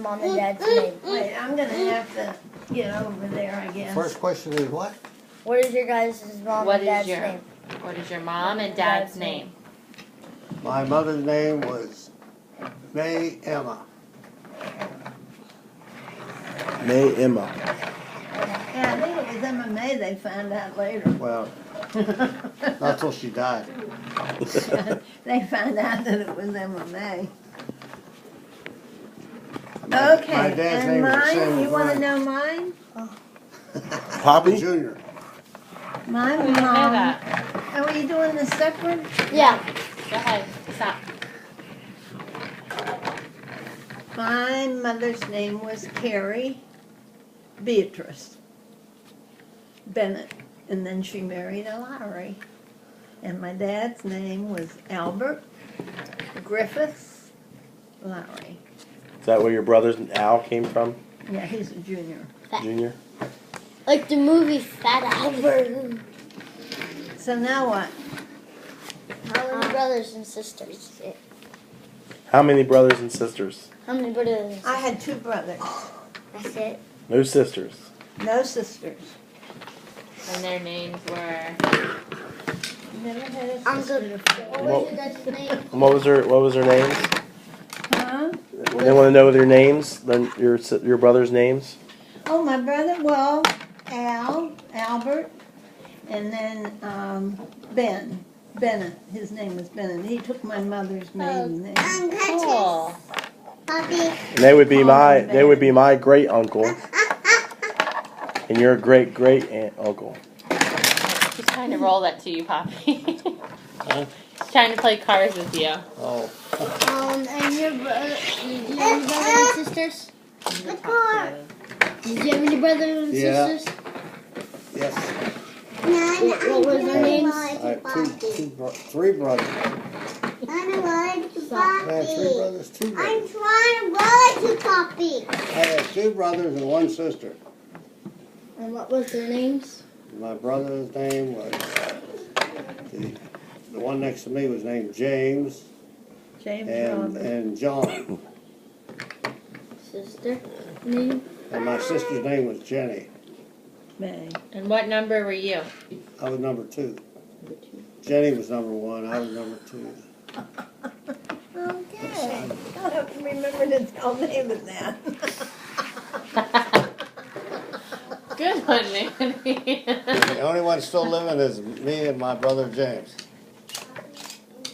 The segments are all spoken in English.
mom and dad's name? Wait, I'm gonna have to get over there, I guess. First question is what? What is your guys' mom and dad's name? What is your mom and dad's name? My mother's name was May Emma. May Emma. Yeah, I think it was MMA they found out later. Well, not till she died. They found out that it was MMA. Okay, My dad's and name was the same mine, you as wanna mine. know mine? Poppy? Junior. My Who didn't know mom, that? are we doing this separate? Yeah. Go ahead. Stop. My mother's name was Carrie Beatrice Bennett, and then she married a Lowry. And my dad's name was Albert Griffiths Lowry. Is that where your brother Al came from? Yeah, he's a junior. Junior? Like the movie Fat Albert. So now what? How many brothers and sisters? How many brothers and sisters? How many brothers and sisters? I had 2 brothers, That's it. No sisters. no sisters. And their names were. Never had a Uncle. sister. What was your dad's name? And what was their names? Huh? They want to know their names, then your brother's names. Oh, my brother, well, Albert, and then Bennett. His name was Bennett. He took my mother's maiden name. Cool. And they would be my great uncle. And your great great uncle. She's trying to roll that to you, Poppy. She's trying to play cards with you. Oh. And your brother, did you have any brothers and sisters? Did you have any brothers and Yeah. sisters? Yes. What was their names? I have 3 brothers. I have 3 brothers, 2 brothers. I'm trying to roll it to Poppy. I have 2 brothers and 1 sister. And what was their names? My brother's name was, the one next to me was named James James and, Robert. and John. Sister name? And my sister's name was Jenny. May. And what number were you? I was number 2. Jenny was number 1. I was number 2. Okay. I'll have to remember to tell David that. Good one, Nanny. The only one still living is me and my brother James.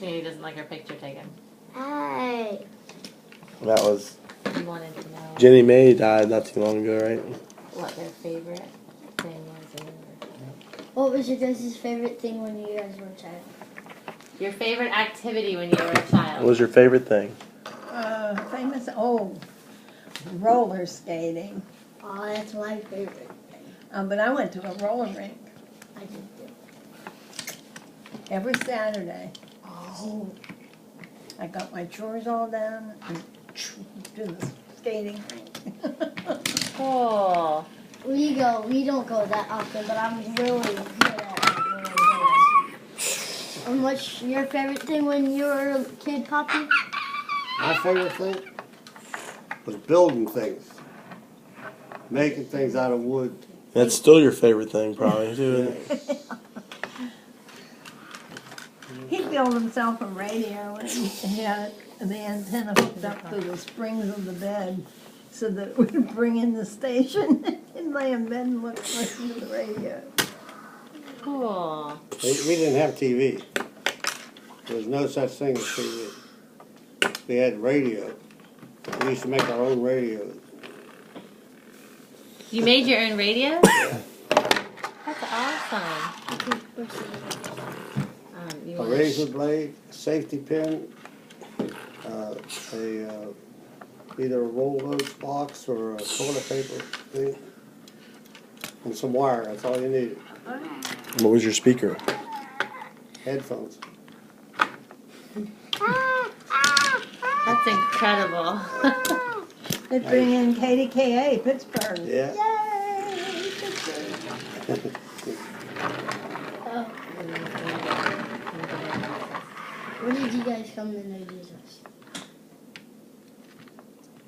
Nanny doesn't like her picture taken. Hey. That was You wanted to know Jenny Mae died not too long ago, right? what their favorite thing was. What was your guys' favorite thing when you guys were a child? Your favorite activity when you were a What child. was your favorite thing? Famous, roller skating. Oh, that's my favorite thing. But I went to a roller rink I did too. every Saturday. Oh. I got my chores all done and do the skating rink. Cool. We don't go that often, but I'm really good at it. And what's your favorite thing when you were a kid, Poppy? My favorite thing was building things. Making things out of wood. That's still your favorite thing, probably, too. Isn't it? He built himself a radio and he had the antenna hooked up to the springs of the bed so that it would bring in the station and lay in bed and listen to the radio. Cool. We didn't have TV. There was no such thing as TV. We had radio. We used to make our own radios. You made your own radio? That's awesome. You A wanna razor blade, a safety pin, either a roll oats box or a toilet paper thing, and some wire. That's all you needed. What was your speaker? Headphones. That's incredible. They bring in KDKA, Pittsburgh. Yeah. Yay, Pittsburgh. When did you guys come to know Jesus?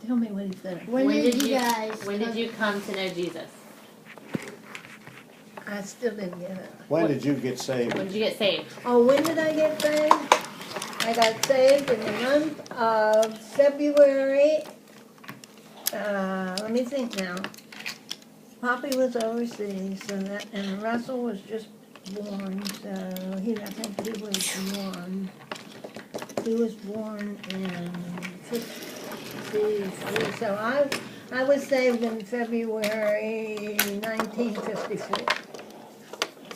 Tell me what he said. When did you guys? When did you come to know Jesus? I still didn't get it. When did you get saved? When did you get saved? Oh, when did I get saved? I got saved in the month of February. Let me think now. Poppy was overseas, and Russell was just born, so I think he was one. He was born in 53, so I was saved in February 1954.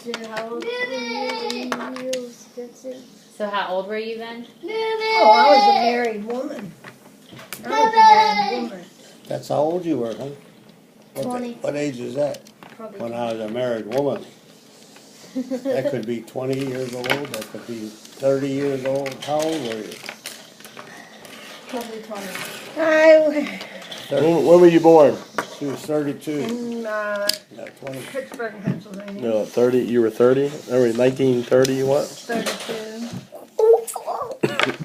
So how old were you when you got saved? So how old were you then? Oh, I was a married woman. I was a married woman. That's how old you were, huh? 20. What age is that? Probably. When I was a married woman. That could be 20 years old, that could be 30 years old. How old were you? Probably 20. When were you born? She was 32. In Yeah, 20. Pittsburgh, Pennsylvania. No, 30. You were 30. Remember 1930? What? 32.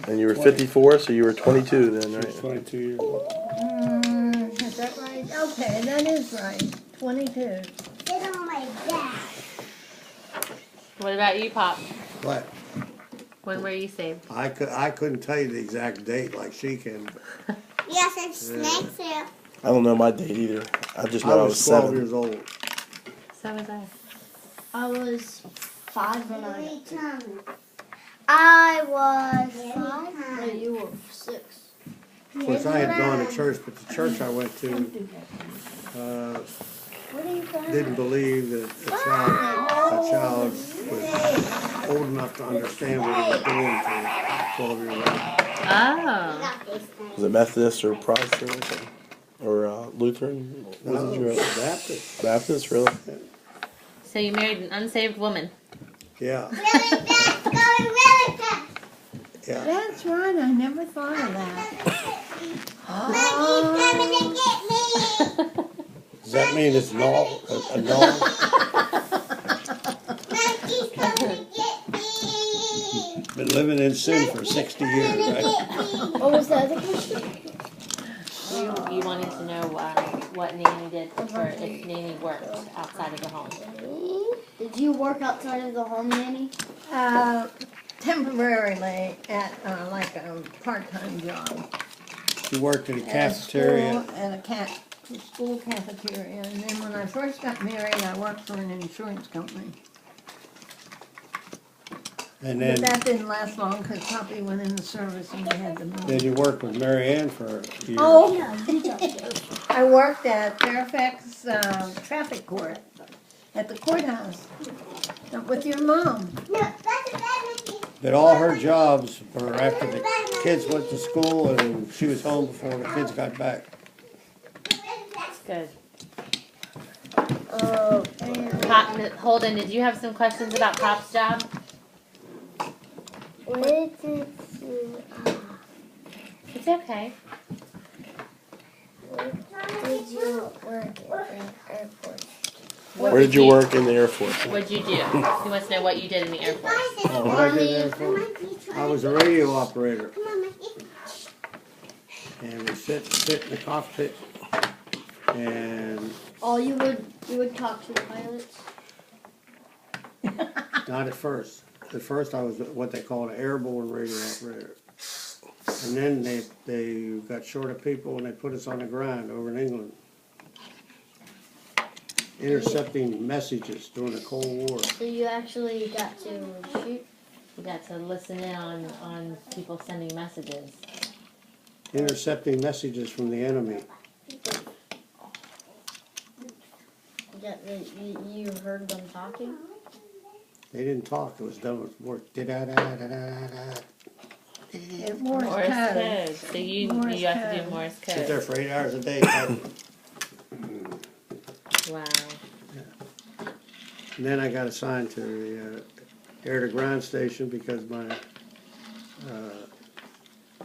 And you were 54, so you were 22 then, She was right? 22 years old. Is that right? Okay, that is right. 22. Sit on my back. What about you, Pop? What? When were you saved? I couldn't tell you the exact date like she can. But Yes, it's snakes here. I don't know my date either. I just I know I was was 12 7. years old. So was I. I was 5 when I got saved. Tongue. I was 5. No, you were 6. Of course, I had gone to church, but the church I went to What are you going didn't believe that a child was old enough to understand what he was doing to 12 years old. Oh. Was it Methodist or Protestant or something? Or Lutheran? No, Was it your Baptist. Baptist, really? So you married an unsaved woman. Yeah, Really fast, going really fast. yeah. That's right, I never thought of that. Mommy's coming to get me. Does that mean it's null? A null? Mommy's coming to get me. Been living in sin for 60 years, right? What was the other question? You wanted to know what Nanny did for if Nanny worked outside of the home. Did you work outside of the home, Nanny? Temporarily at like a part-time job. She worked in a At a cafeteria. school, at a school cafeteria. And then when I first got married, I worked for an insurance company. And But then, that didn't last long because Poppy went in the service and we had to then move. you worked with Mary Ann for a year. Oh, You tell me. I worked at Fairfax Traffic Court at the courthouse with your mom. No, that's a bad one. But all her jobs were after the kids went to school and she was home before the kids got back. Good. Oh, Pop, Holden, did you have some questions about Pop's job? where did It's okay. you work at airport? Where did you work in the Air Force? What'd you do? He wants to know what you did in the Air Force. Oh, what I did there for? I was a radio operator. Come on, Mikey. And we sit in the cockpit and Oh, you would talk to the pilots? not at first. At first I was what they call an airborne radio operator. And then they got short of people and they put us on the ground over in England. Intercepting messages during the Cold War. So you actually got to shoot? We got to listen in on people sending messages. Intercepting messages from the enemy. You heard them talking? They didn't talk, it was done with work. Da-da-da-da-da-da. Morse Morse code. code. So you Morse have to do code. Morse Sit there code. for 8 hours a day. typing. Wow. And then I got assigned to the air to ground station because my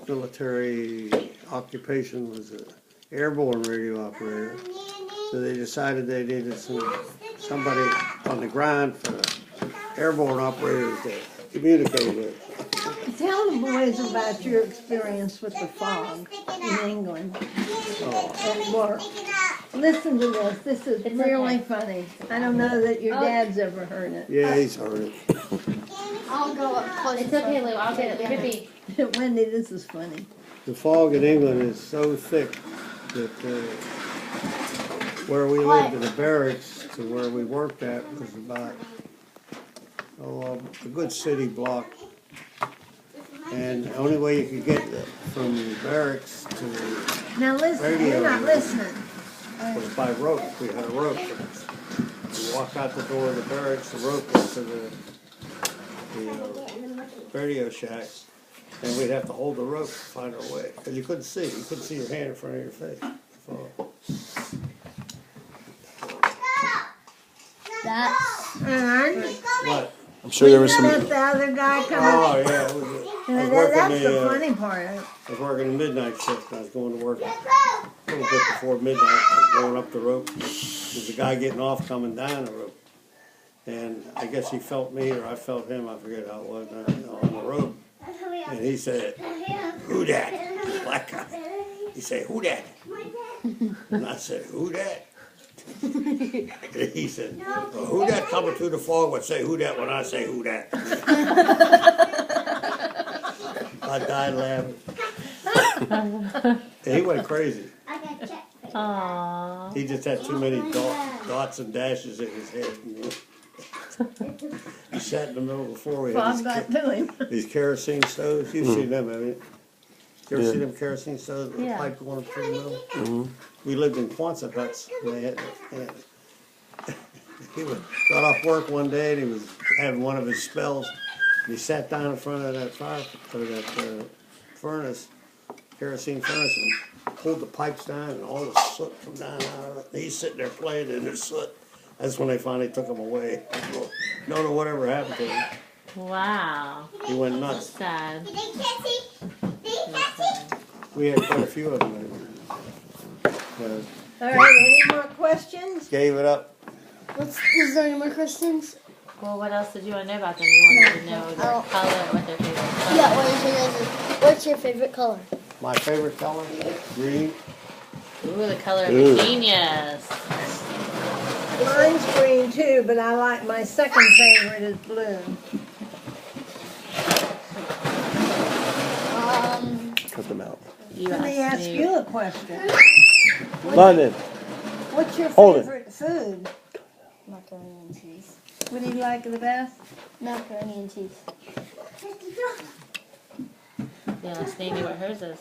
military occupation was an airborne radio operator. So they decided they needed somebody on the ground for the airborne operators to communicate with. Tell the boys about your experience with the fog in England. at work. Listen to this. This is really funny. I don't know that your dad's ever heard it. Yeah, he's heard it. I'll go up close. It's okay, Lou, I'll get it. Leave it be. Wendy, this is funny. The fog in England is so thick that where we lived in the barracks to where we worked at was about a good city block. And the only way you could get from the barracks to Now listen, radio you're not listening. was by rope. We had a rope. You walk out the door of the barracks, the rope was to the radio shack, and we'd have to hold the rope to find our way. Because you couldn't see. You couldn't see your hand in front of your face. That's And What? I'm sure there was you some. let the other guy come up. Oh, yeah. I was And working that's the the, funny part. I was working the midnight shift. I was going to work a little bit before midnight. I was going up the rope. There's a guy getting off coming down the rope. And I guess he felt me or I felt him. I forget how it was on the rope. And he said, "Who dat?" Black guy. He said, "Who dat?" And I said, "Who dat?" And he said, well, "Who dat coming through the fog would say who dat when I say who dat?" I died laughing. And he went crazy. Aww. He just had too many dots and dashes in his head. You know? He sat in the middle of the floor. We had Bob got to him. these kerosene stoves. You've seen them, haven't you? You ever Yeah. see them kerosene stoves with a Yeah. pipe going up through the middle? We lived in Quonset huts. And they had, he got off work one day and he was having one of his spells. And he sat down in front of that furnace, kerosene furnace, and pulled the pipes down and all the soot come down out of it. And he's sitting there playing in the soot. That's when they finally took him away. Don't know whatever happened to him. Wow. He went nuts. Sad. We had quite a few of them. All right, any more questions? Gave it up. is there any more questions? Well, what else did you want to know about them? You wanted to know their color, what their favorite color. Yeah, what's your favorite color? My favorite color, green. Ooh, the color of Ooh. a genius. Mine's green too, but I like my second favorite is blue. Cut them out. You Let me asked ask me. you a question. London. What's your Hold it. favorite food? Macaroni and cheese. What do you like the best? Macaroni and cheese. Yeah, let's name what hers is.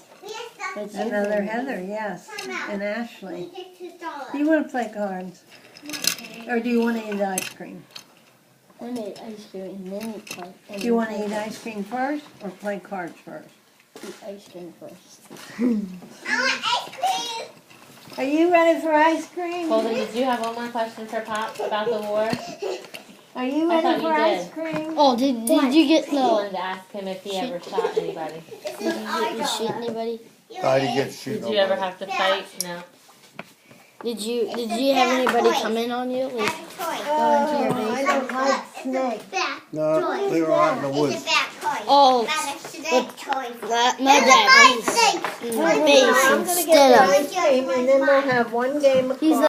What's your Another favorite? Heather, yes, and Ashley. Do you want to play cards? Or do you want to eat ice cream? I made ice cream and then eat cards. Do you want to eat ice cream first or play cards first? Eat ice cream first. Are you ready for ice cream? Holden, did you have one more question for Pop about the war? Are you I ready thought for you ice did. cream? Oh, did you get You no? wanted to ask him if he ever shot anybody. Did you shoot anybody? I didn't get to shoot Did you ever nobody. have to fight? No. Did you have anybody come in on you? Like, I don't like snakes. No, we were out in the woods. oh, my dad was in my face I'm going to get instead the of. ice cream and then we'll have one game of He's cards.